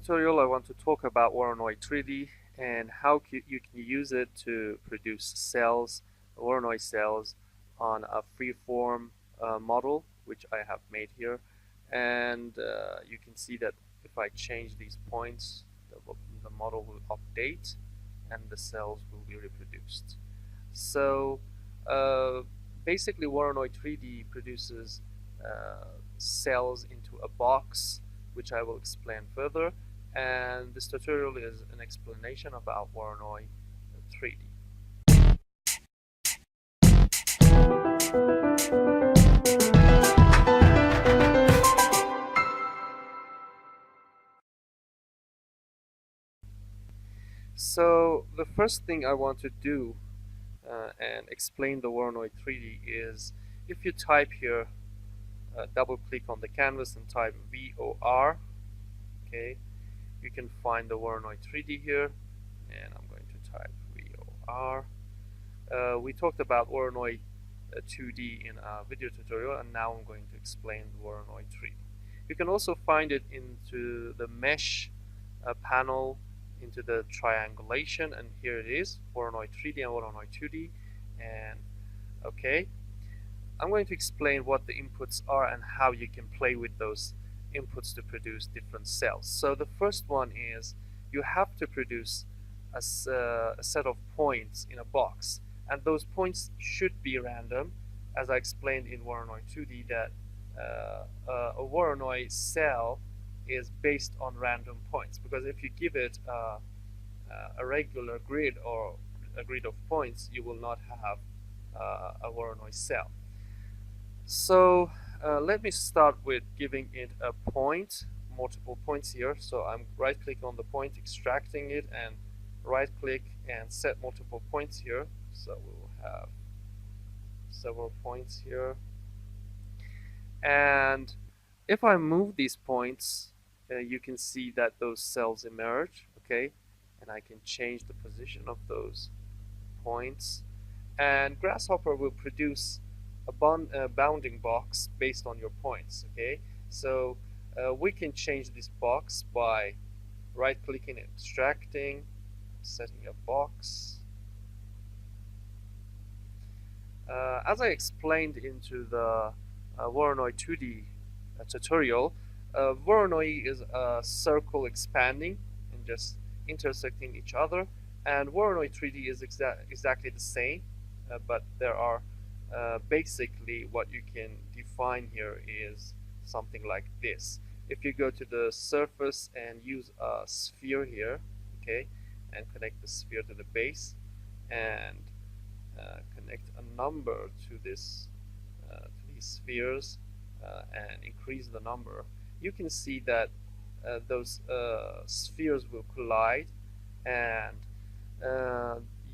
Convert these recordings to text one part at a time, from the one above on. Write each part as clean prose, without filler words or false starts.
tutorial I want to talk about Voronoi3d and how you can use it to produce cells, Voronoi cells, on a freeform model which I have made here. And you can see that if I change these points, the model will update and the cells will be reproduced. So uh, basically Voronoi3d produces cells into a box, which I will explain further, and this tutorial is an explanation about Voronoi3d. So the first thing I want to do and explain the Voronoi3d is, if you type here, double click on the canvas and type VOR, okay, you can find the Voronoi3d here, and I'm going to type VOR. We talked about Voronoi 2D in a video tutorial, and now I'm going to explain Voronoi 3D. You can also find it into the mesh panel, into the triangulation, and here it is, Voronoi 3D and Voronoi 2D. And okay, I'm going to explain what the inputs are and how you can play with those inputs to produce different cells. So the first one is, you have to produce a set of points in a box, and those points should be random, as I explained in Voronoi 2D, that a Voronoi cell is based on random points, because if you give it a regular grid or a grid of points, you will not have a Voronoi cell. So let me start with giving it a point, multiple points here. So I'm right click on the point, extracting it, and right click and set multiple points here. So we'll have several points here, and if I move these points, you can see that those cells emerge, okay, and I can change the position of those points, and Grasshopper will produce a bounding box based on your points, okay. So we can change this box by right clicking and extracting, setting a box. As I explained into the Voronoi 2D tutorial, Voronoi is a circle expanding and just intersecting each other, and Voronoi 3D is exactly the same, but there are basically what you can define here is something like this. If you go to the surface and use a sphere here, okay, and connect the sphere to the base, and connect a number to this to these spheres, and increase the number, you can see that those spheres will collide, and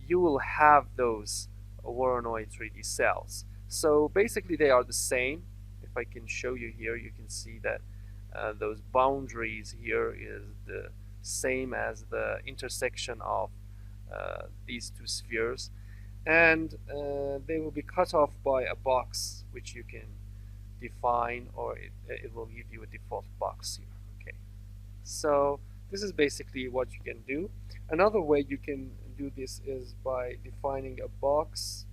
you will have those Voronoi 3D cells. So basically they are the same. If I can show you here, you can see that those boundaries here is the same as the intersection of these two spheres, and they will be cut off by a box which you can define, or it will give you a default box here. Okay, so this is basically what you can do. Another way you can do this is by defining a box,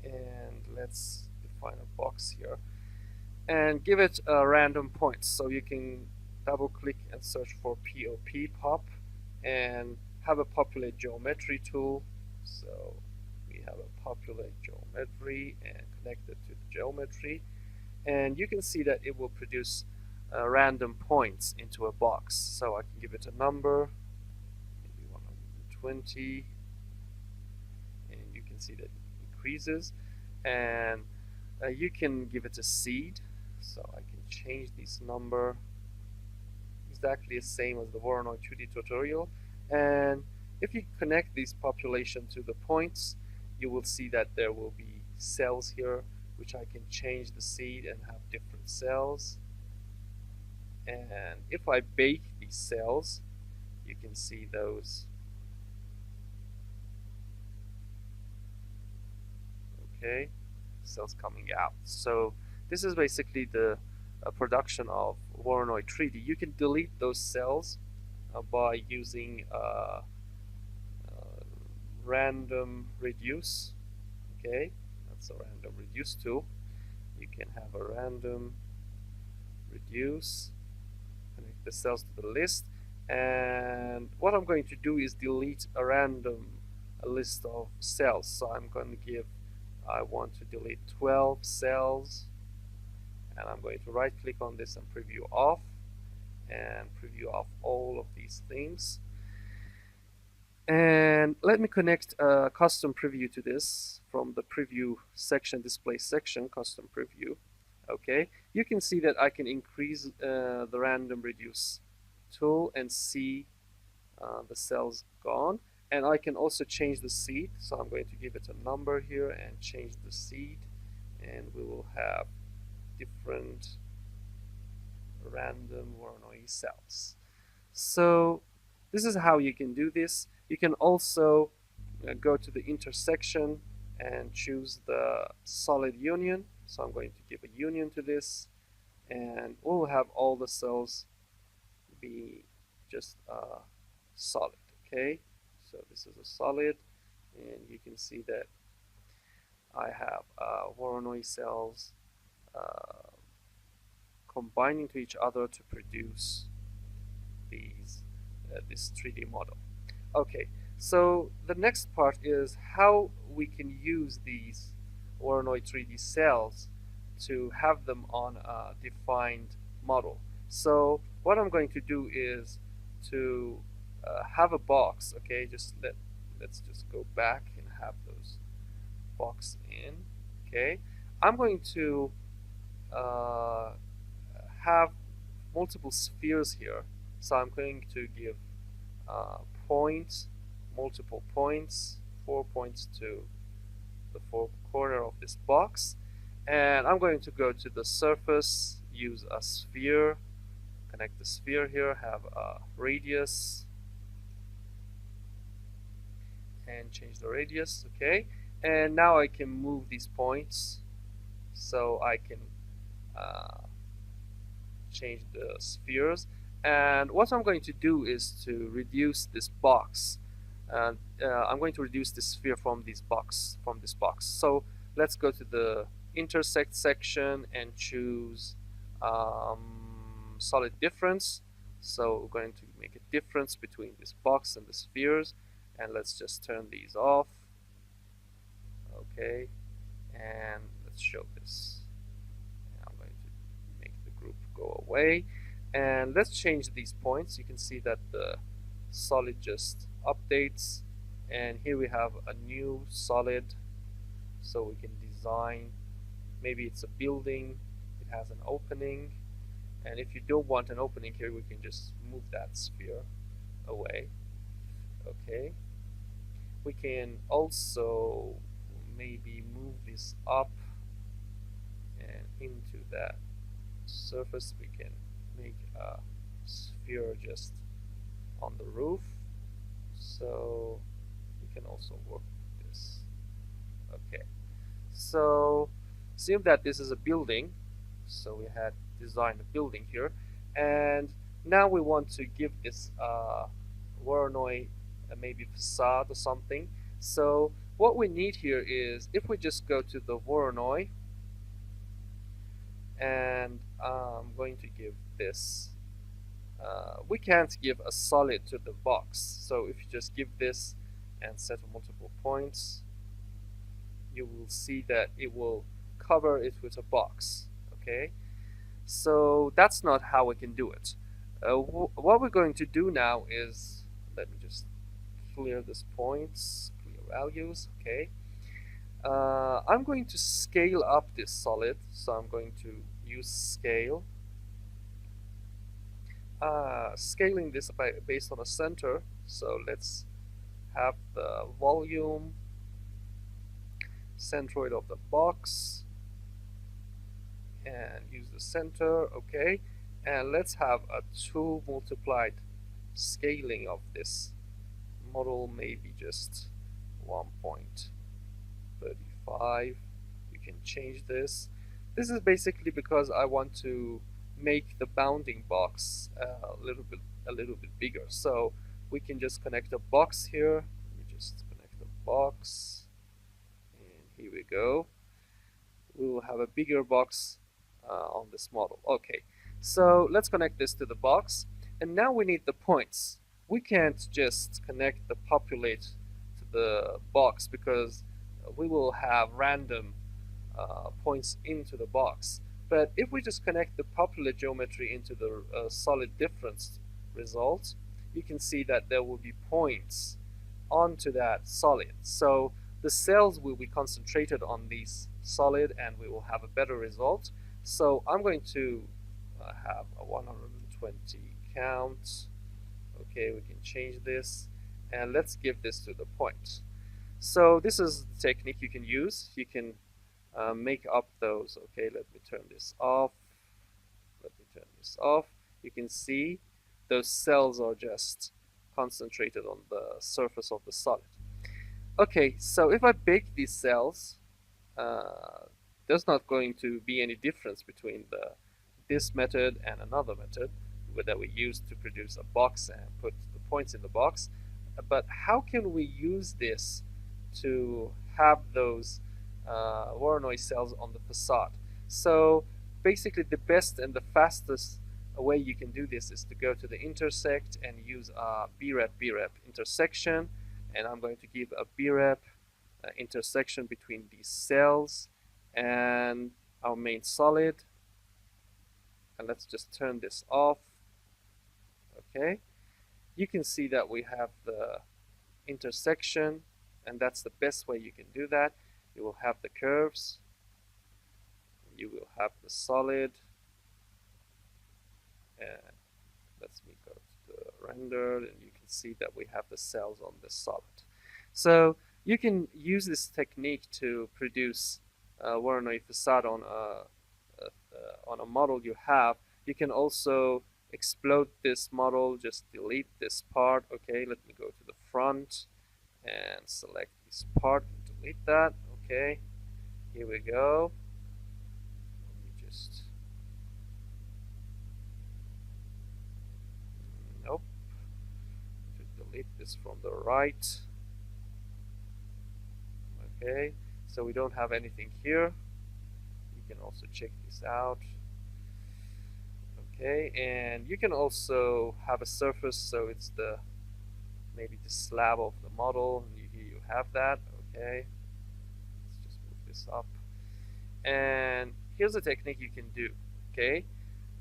and let's define a box here and give it random points. So you can double click and search for pop and have a populate geometry tool. So we have a populate geometry and connect it to the geometry, and you can see that it will produce random points into a box. So I can give it a number, maybe 120, and you can see that it increases, and you can give it a seed. So I can change this number, exactly the same as the Voronoi 2D tutorial, and if you connect this population to the points, you will see that there will be cells here, which I can change the seed and have different cells. And if I bake these cells, you can see those. Okay, cells coming out. So this is basically the production of Voronoi3d, you can delete those cells by using random reduce. Okay, that's a random reduce tool. You can have a random reduce, connect the cells to the list, and what I'm going to do is delete a random list of cells. So I'm going to give, I want to delete 12 cells, and I'm going to right click on this and preview off, and preview off all of these things. And let me connect a custom preview to this from the preview section, display section, custom preview. Okay, you can see that I can increase the random reduce tool and see the cells gone. And I can also change the seed. So I'm going to give it a number here and change the seed. And we will have different random Voronoi cells. So this is how you can do this. You can also go to the intersection and choose the solid union. So I'm going to give a union to this, and we'll have all the cells be just solid. Okay, so this is a solid, and you can see that I have Voronoi cells combining to each other to produce this 3D model. Okay, so the next part is how we can use these Voronoi3d cells to have them on a defined model. So what I'm going to do is to have a box. Okay, let's just go back and have those box in. Okay, I'm going to have multiple spheres here. So I'm going to give points, multiple points, 4 points to the 4 corner of this box. And I'm going to go to the surface, use a sphere, connect the sphere here, have a radius, and change the radius. Okay, and now I can move these points, so I can change the spheres. And what I'm going to do is to reduce this box. I'm going to reduce the sphere from this box. So let's go to the intersect section and choose solid difference. So we're going to make a difference between this box and the spheres, and let's just turn these off. Okay, and let's show this. I'm going to make the group go away, and let's change these points. You can see that the solid just updates, and here we have a new solid, so we can design, maybe it's a building, it has an opening, and if you don't want an opening here, we can just move that sphere away. Okay, we can also maybe move this up, and into that surface we can make a sphere just on the roof. So we can also work with this. Okay, so assume that this is a building. So we had designed a building here, and now we want to give this Voronoi maybe facade or something. So what we need here is, if we just go to the Voronoi, and I'm going to give this, we can't give a solid to the box. So if you just give this and set multiple points, you will see that it will cover it with a box. Okay, so that's not how we can do it. What we're going to do now is, let me just clear these points, clear values. Okay, I'm going to scale up this solid, so I'm going to use scale. Scaling this based on a center, so let's have the volume centroid of the box and use the center. Okay, and let's have a 2 multiplied scaling of this model, maybe just 1.35. You can change this. This is basically because I want to make the bounding box a little bit bigger. So we can just connect a box here. Let me just connect a box, and here we go. We will have a bigger box on this model. Okay, so let's connect this to the box, and now we need the points. We can't just connect the populate to the box because we will have random points into the box. But if we just connect the populate geometry into the solid difference result, you can see that there will be points onto that solid. So the cells will be concentrated on these solid, and we will have a better result. So I'm going to have a 120 count. Okay, we can change this, and let's give this to the point. So this is the technique you can use. You can make up those. Okay, let me turn this off. Let me turn this off. You can see those cells are just concentrated on the surface of the solid. Okay, so if I bake these cells, there's not going to be any difference between this method and another method that we use to produce a box and put the points in the box. But how can we use this to have those Voronoi cells on the facade? So basically the best and the fastest way you can do this is to go to the intersect and use a brep intersection, and I'm going to give a brep intersection between these cells and our main solid, and let's just turn this off. Okay, you can see that we have the intersection, and that's the best way you can do that. You will have the curves, you will have the solid, and let me go to the render, and you can see that we have the cells on the solid. So you can use this technique to produce a Voronoi facade on a model you have. You can also explode this model, just delete this part. Okay, let me go to the front and select this part and delete that. Okay, here we go. Let me just, nope, to delete this from the right. Okay, so we don't have anything here. You can also check this out. Okay, and you can also have a surface, so it's maybe the slab of the model, and here you have that. Okay, let's just move this up, and here's a technique you can do. Okay,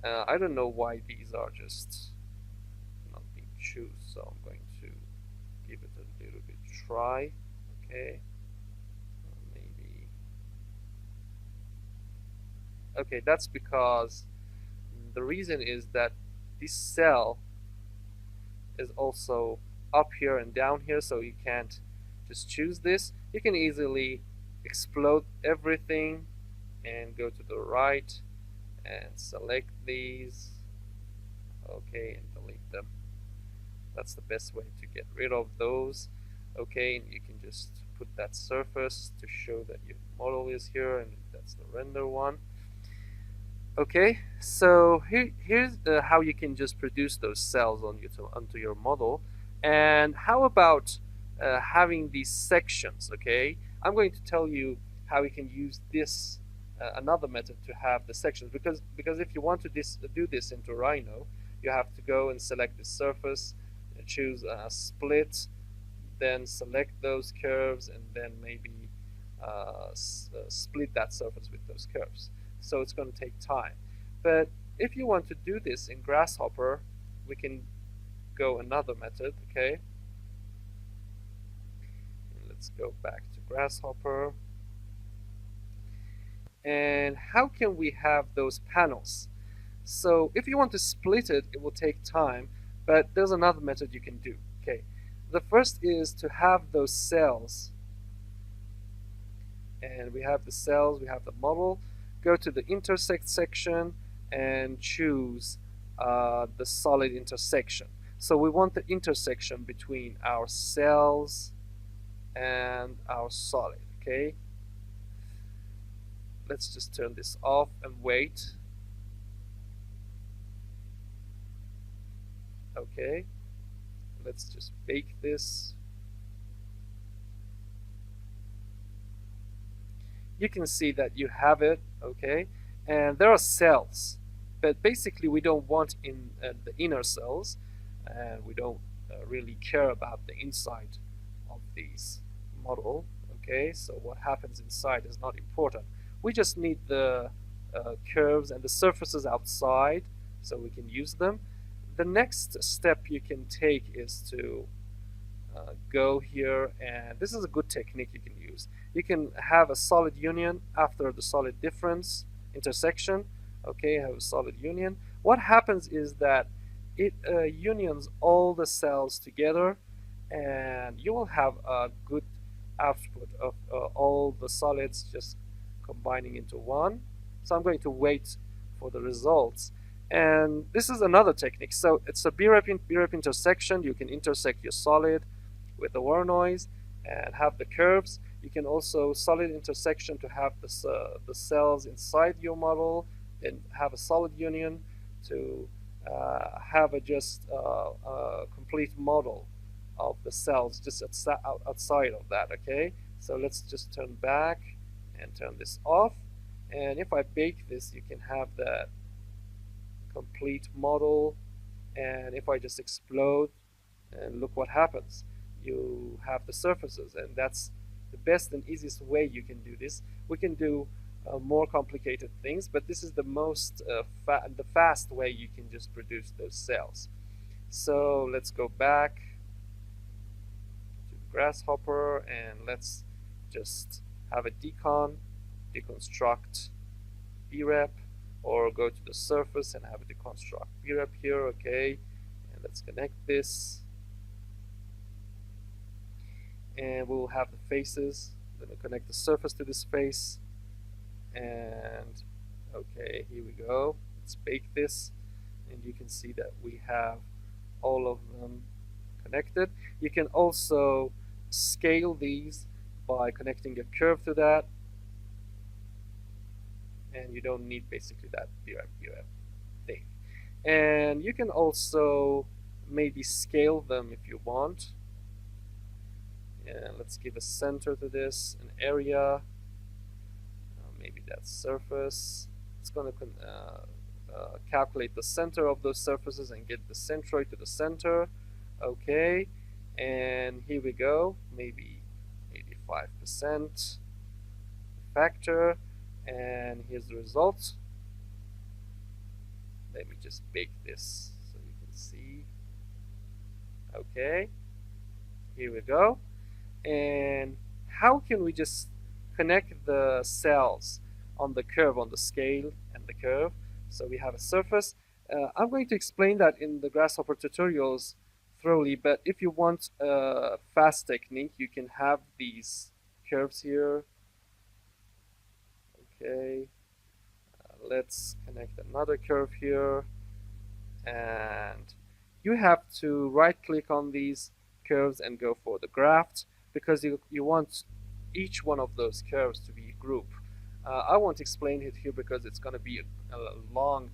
I don't know why these are just not being chosen, so I'm going to give it a little bit try. Okay, maybe. Okay, that's because the reason is that this cell is also up here and down here, so you can't just choose this. You can easily explode everything and go to the right and select these. Okay, and delete them. That's the best way to get rid of those. Okay, and you can just put that surface to show that your model is here, and that's the render one. Okay, so here's how you can just produce those cells onto your model. And how about having these sections? Okay, I'm going to tell you how you can use this another method to have the sections, because if you want to do this into Rhino, you have to go and select the surface, choose a split, then select those curves, and then maybe split that surface with those curves. So it's going to take time. But if you want to do this in Grasshopper, we can go another method. Okay, and let's go back to Grasshopper. And how can we have those panels? So if you want to split it, it will take time, but there's another method you can do. Okay, the first is to have those cells, and we have the cells, we have the model. Go to the intersect section and choose the solid intersection. So we want the intersection between our cells and our solid. Okay, let's just turn this off and wait. Okay, let's just bake this. You can see that you have it, okay, and there are cells, but basically we don't want in the inner cells, and we don't really care about the inside of these model, okay. So what happens inside is not important. We just need the curves and the surfaces outside so we can use them. The next step you can take is to go here, and this is a good technique you can use. You can have a solid union after the solid difference intersection. Okay, have a solid union. What happens is that it unions all the cells together, and you will have a good output of all the solids just combining into one. So I'm going to wait for the results. And this is another technique. So it's a B-rep intersection. You can intersect your solid with the Voronoi and have the curves. You can also solid intersection to have the cells inside your model and have a solid union to have a just complete model of the cells just outside of that. Okay, so let's just turn back and turn this off, and if I bake this, you can have that complete model. And if I just explode, and look what happens, you have the surfaces, and that's the best and easiest way you can do this. We can do more complicated things, but this is the most the fast way you can just produce those cells. So let's go back to Grasshopper, and let's just have a deconstruct B-rep, or go to the surface and have a deconstruct B-rep here. Okay, and let's connect this, and we'll have the faces. Then we'll connect the surface to this face, and okay, here we go. Let's bake this, and you can see that we have all of them connected. You can also scale these by connecting a curve to that, and you don't need basically that B-rep thing. And you can also maybe scale them if you want. And let's give a center to this, an area, maybe that surface. It's going to calculate the center of those surfaces and get the centroid to the center. Okay, and here we go, maybe 85% factor, and here's the result. Let me just bake this so you can see. Okay, here we go. And how can we just connect the cells on the curve, on the scale and the curve? So we have a surface. I'm going to explain that in the Grasshopper tutorials thoroughly, but if you want a fast technique, you can have these curves here. Okay, let's connect another curve here, and you have to right click on these curves and go for the graft, because you want each one of those curves to be a group. I won't explain it here because it's going to be a long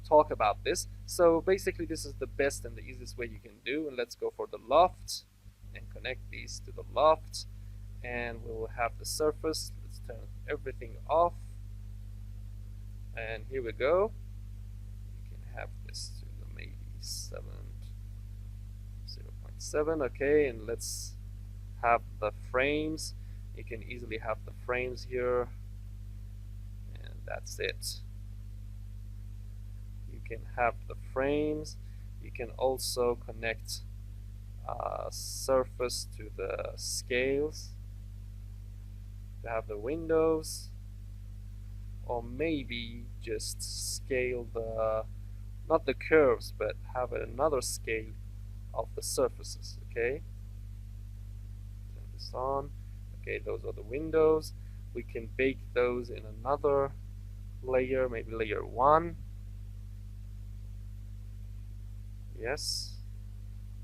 talk about this. So basically this is the best and the easiest way you can do. And let's go for the loft and connect these to the loft, and we will have the surface. Let's turn everything off, and here we go. You can have this to the maybe 0.7. Okay, and let's have the frames. You can easily have the frames here, and that's it. You can have the frames. You can also connect surface to the scales to have the windows, or maybe just scale the, not the curves, but have another scale of the surfaces. Okay, turn this on. Okay, those are the windows. We can bake those in another layer, maybe layer 1. Yes,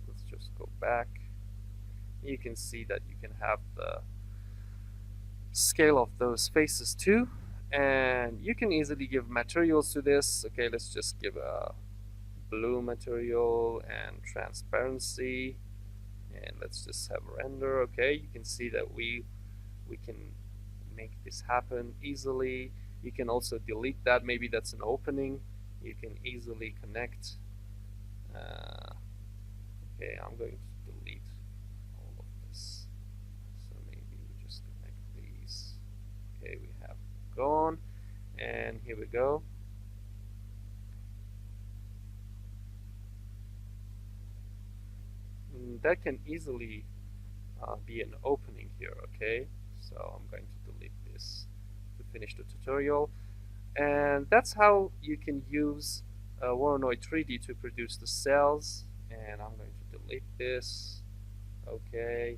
let's just go back. You can see that you can have the scale of those faces too, and you can easily give materials to this. Okay, let's just give a blue material and transparency, and let's just have render. Okay, you can see that we can make this happen easily. You can also delete that. Maybe that's an opening. You can easily connect. Okay, I'm going to delete all of this. So maybe we just connect these. Okay, we have gone, and here we go. That can easily be an opening here. Okay, so I'm going to delete this to finish the tutorial. And that's how you can use Voronoi3d to produce the cells. And I'm going to delete this. Okay,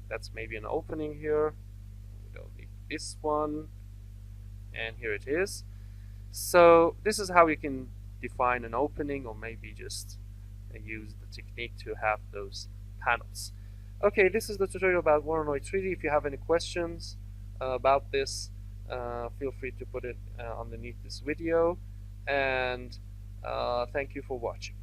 that's maybe an opening here. We don't need this one, and here it is. So this is how you can define an opening, or maybe just use the technique to have those panels. Okay, this is the tutorial about Voronoi3d. If you have any questions about this, feel free to put it underneath this video, and thank you for watching.